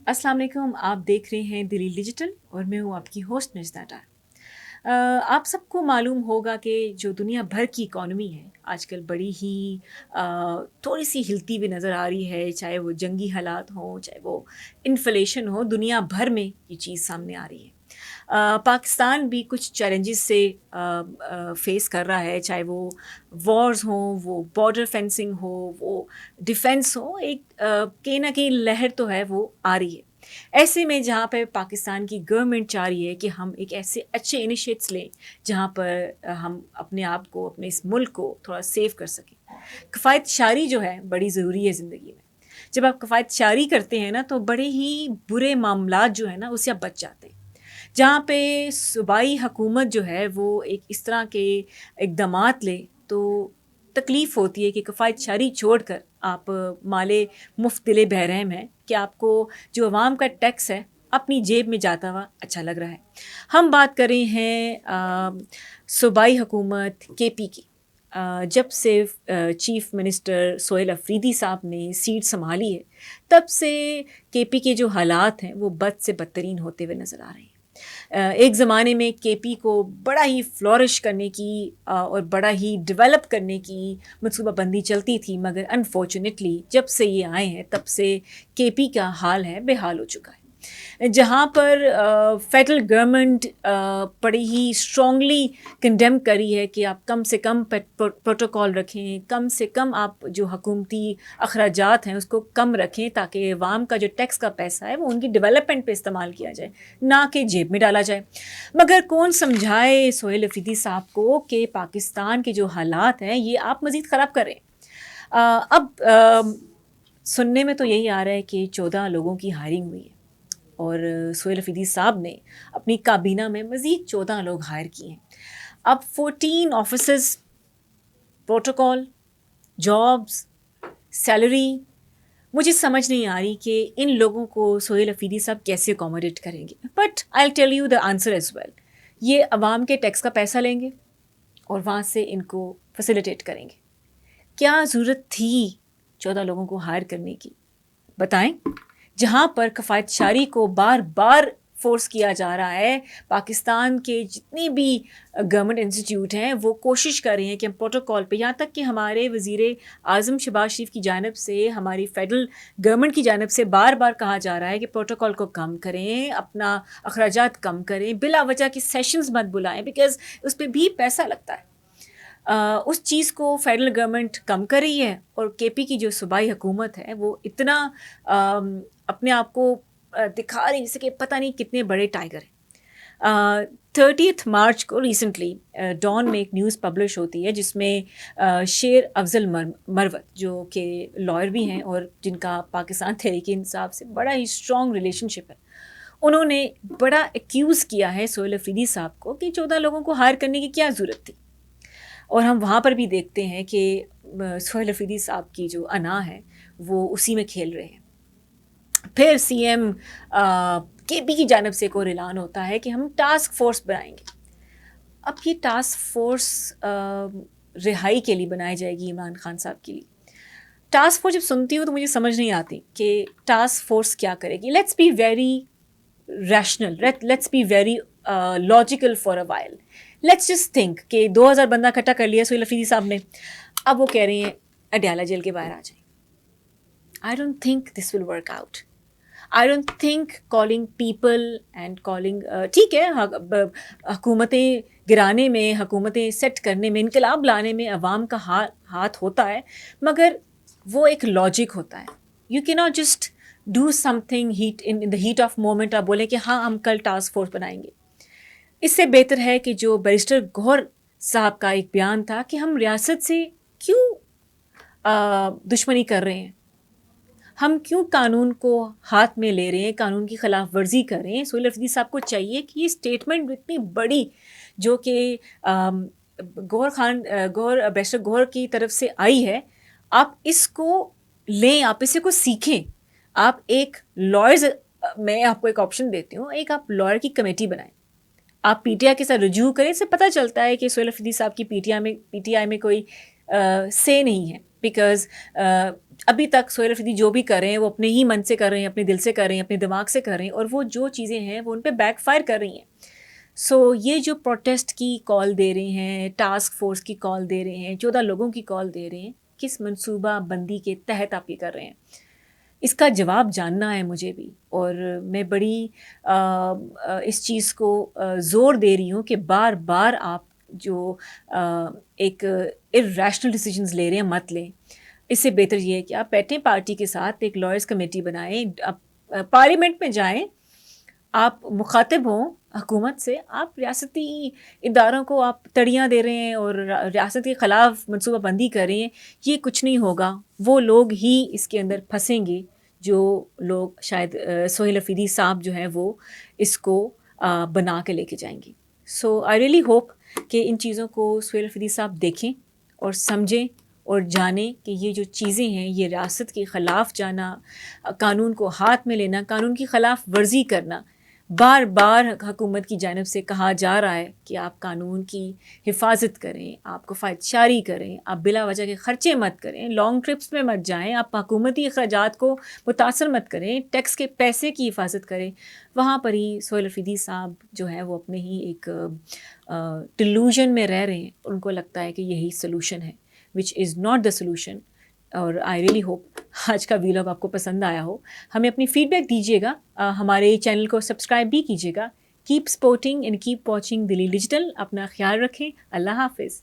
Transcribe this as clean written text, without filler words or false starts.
السلام علیکم. آپ دیکھ رہے ہیں دلیل ڈیجیٹل اور میں ہوں آپ کی ہوسٹ نجدہ ڈار. آپ سب کو معلوم ہوگا کہ جو دنیا بھر کی اکانومی ہے آج کل بڑی ہی تھوڑی سی ہلتی ہوئی نظر آ رہی ہے. چاہے وہ جنگی حالات ہوں, چاہے وہ انفلیشن ہو, دنیا بھر میں یہ چیز سامنے آ رہی ہے. پاکستان بھی کچھ چیلنجز سے فیس کر رہا ہے, چاہے وہ وارز ہوں, وہ بارڈر فینسنگ ہو, وہ ڈیفینس ہو. ایک کہیں نہ کہیں لہر تو ہے وہ آ رہی ہے. ایسے میں جہاں پہ پاکستان کی گورنمنٹ چاہ رہی ہے کہ ہم ایک ایسے اچھے انیشیٹس لیں جہاں پر ہم اپنے آپ کو, اپنے اس ملک کو تھوڑا سیو کر سکیں. کفایت شعاری جو ہے بڑی ضروری ہے زندگی میں. جب آپ کفایت شعاری کرتے ہیں نا تو بڑے ہی برے معاملات جو ہیں نا اس سے آپ بچ جاتے ہیں. جہاں پہ صوبائی حکومت جو ہے وہ ایک اس طرح کے اقدامات لے تو تکلیف ہوتی ہے کہ کفایت شعاری چھوڑ کر آپ مالے مفت دلے بحرحم ہیں کہ آپ کو جو عوام کا ٹیکس ہے اپنی جیب میں جاتا ہوا اچھا لگ رہا ہے. ہم بات کر رہے ہیں صوبائی حکومت کے پی کی. جب سے چیف منسٹر سہیل افریدی صاحب نے سیٹ سنبھالی ہے تب سے کے پی کے جو حالات ہیں وہ بد سے بدترین ہوتے ہوئے نظر آ رہے ہیں. ایک زمانے میں کے پی کو بڑا ہی فلورش کرنے کی اور بڑا ہی ڈیولپ کرنے کی منصوبہ بندی چلتی تھی, مگر انفارچونیٹلی جب سے یہ آئے ہیں تب سے کے پی کا حال ہے بے حال ہو چکا ہے. جہاں پر فیڈرل گورنمنٹ بڑی ہی اسٹرانگلی کنڈیم کری ہے کہ آپ کم سے کم پروٹوکول رکھیں, کم سے کم آپ جو حکومتی اخراجات ہیں اس کو کم رکھیں تاکہ عوام کا جو ٹیکس کا پیسہ ہے وہ ان کی ڈیولپمنٹ پہ استعمال کیا جائے, نہ کہ جیب میں ڈالا جائے. مگر کون سمجھائے سہیل افریدی صاحب کو کہ پاکستان کے جو حالات ہیں یہ آپ مزید خراب کر رہے ہیں. اب سننے میں تو یہی آ رہا ہے کہ 14 لوگوں کی ہائرنگ ہوئی ہے اور سہیل افریدی صاحب نے اپنی کابینہ میں مزید 14 لوگ ہائر کیے ہیں. اب 14 آفیسز, پروٹوکول, جابز, سیلری, مجھے سمجھ نہیں آ رہی کہ ان لوگوں کو سہیل افریدی صاحب کیسے اکوموڈیٹ کریں گے. But I will tell you the answer as well. یہ عوام کے ٹیکس کا پیسہ لیں گے اور وہاں سے ان کو فیسیلیٹیٹ کریں گے. کیا ضرورت تھی 14 لوگوں کو ہائر کرنے کی بتائیں؟ جہاں پر کفایت شعاری کو بار بار فورس کیا جا رہا ہے. پاکستان کے جتنے بھی گورنمنٹ انسٹیٹیوٹ ہیں وہ کوشش کر رہے ہیں کہ ہم پروٹوکول پہ, یہاں تک کہ ہمارے وزیر اعظم شہباز شریف کی جانب سے, ہماری فیڈرل گورنمنٹ کی جانب سے بار بار کہا جا رہا ہے کہ پروٹوکول کو کم کریں, اپنا اخراجات کم کریں, بلا وجہ کی سیشنز مت بلائیں بیکاز اس پہ بھی پیسہ لگتا ہے. اس چیز کو فیڈرل گورنمنٹ کم کر رہی ہے اور کے پی کی جو صوبائی حکومت ہے وہ اتنا اپنے آپ کو دکھا رہی جیسے کہ پتہ نہیں کتنے بڑے ٹائیگر ہیں. 30 مارچ کو ریسنٹلی ڈان میں ایک نیوز پبلش ہوتی ہے جس میں شیر افضل مروت جو کہ لائر بھی ہیں اور جن کا پاکستان تحریک انصاف سے بڑا ہی اسٹرانگ ریلیشن شپ ہے, انہوں نے بڑا ایکیوز کیا ہے سہیل افریدی صاحب کو کہ 14 لوگوں کو ہائر کرنے کی کیا ضرورت تھی. اور ہم وہاں پر بھی دیکھتے ہیں کہ سہیل افریدی صاحب کی جو انا ہے وہ اسی میں کھیل رہے ہیں. پھر سی ایم کے پی کی جانب سے ایک اور اعلان ہوتا ہے کہ ہم ٹاسک فورس بنائیں گے. اب یہ ٹاسک فورس رہائی کے لیے بنائی جائے گی عمران خان صاحب کے لیے. ٹاسک فورس جب سنتی ہوں تو مجھے سمجھ نہیں آتی کہ ٹاسک فورس کیا کرے گی. Let's be very rational, let's be very logical for a while. Let's just think کہ 2000 بندہ اکٹھا کر لیا سہیل افریدی صاحب نے, اب وہ کہہ رہے ہیں اڈیالہ جیل کے باہر آ جائیں. I don't think this will work out. I don't think calling people and calling ٹھیک ہے حکومتیں گرانے میں, حکومتیں سیٹ کرنے میں, انقلاب لانے میں عوام کا ہاتھ ہوتا ہے, مگر وہ ایک لاجک ہوتا ہے. You cannot just do something in the heat of moment آپ بولیں کہ ہاں ہم کل ٹاسک فورس بنائیں گے. اس سے بہتر ہے کہ جو بیرسٹر گوہر صاحب کا ایک بیان تھا کہ ہم ریاست سے کیوں دشمنی کر رہے ہیں, ہم کیوں قانون کو ہاتھ میں لے رہے ہیں, قانون کی خلاف ورزی کر رہے ہیں. سہیل افریدی صاحب کو چاہیے کہ یہ اسٹیٹمنٹ اتنی بڑی جو کہ بیرسٹر گوہر کی طرف سے آئی ہے, آپ اس کو لیں, آپ اسے کو سیکھیں. آپ ایک لائرز, میں آپ کو ایک آپشن دیتی ہوں, ایک آپ لائر کی کمیٹی بنائیں, آپ پی ٹی آئی کے ساتھ رجوع کریں. اس سے پتہ چلتا ہے کہ سہیل افریدی صاحب کی پی ٹی آئی میں کوئی سے نہیں ہے. بیکاز ابھی تک سہیل افریدی جو بھی کر رہے ہیں وہ اپنے ہی من سے کر رہے ہیں، اپنے دل سے کر رہے ہیں، اپنے دماغ سے کر رہے ہیں، اور وہ جو چیزیں ہیں وہ ان پہ بیک فائر کر رہی ہیں. سو یہ جو پروٹیسٹ کی کال دے رہے ہیں، ٹاسک فورس کی کال دے رہے ہیں، 14 لوگوں کی کال دے رہے ہیں، کس منصوبہ بندی کے تحت آپ یہ کر رہے ہیں؟ اس کا جواب جاننا ہے مجھے بھی. اور میں بڑی اس چیز کو زور دے رہی ہوں کہ بار بار آپ جو ایک ارریشنل ڈیسیجنز لے رہے ہیں مت لیں. اس سے بہتر یہ ہے کہ آپ بیٹھیں پارٹی کے ساتھ، ایک لائرس کمیٹی بنائیں، پارلیمنٹ میں جائیں، آپ مخاطب ہوں حکومت سے. آپ ریاستی اداروں کو آپ تڑیاں دے رہے ہیں اور ریاست کے خلاف منصوبہ بندی کر رہے ہیں. یہ کچھ نہیں ہوگا. وہ لوگ ہی اس کے اندر پھنسیں گے جو لوگ شاید سہیل افریدی صاحب جو ہیں وہ اس کو بنا کے لے کے جائیں گے. سو آئی ریئلی ہوپ کہ ان چیزوں کو سہیل افریدی صاحب دیکھیں اور سمجھیں اور جانیں کہ یہ جو چیزیں ہیں یہ ریاست کے خلاف جانا، قانون کو ہاتھ میں لینا، قانون کی خلاف ورزی کرنا. بار بار حکومت کی جانب سے کہا جا رہا ہے کہ آپ قانون کی حفاظت کریں، آپ کفایت شاری کریں، آپ بلا وجہ کے خرچے مت کریں، لانگ ٹرپس میں مت جائیں، آپ حکومتی اخراجات کو متاثر مت کریں، ٹیکس کے پیسے کی حفاظت کریں. وہاں پر ہی سہیل افریدی صاحب جو ہے وہ اپنے ہی ایک ڈیلوژن میں رہ رہے ہیں. ان کو لگتا ہے کہ یہی سلوشن ہے، وچ از ناٹ دا سلوشن. اور آئی ریئلی ہوپ آج کا ویلاگ آپ کو پسند آیا ہو. ہمیں اپنی فیڈ بیک دیجیے گا، ہمارے چینل کو سبسکرائب بھی کیجیے گا. Keep supporting and keep watching Dilli Digital. اپنا خیال رکھیں. اللہ حافظ.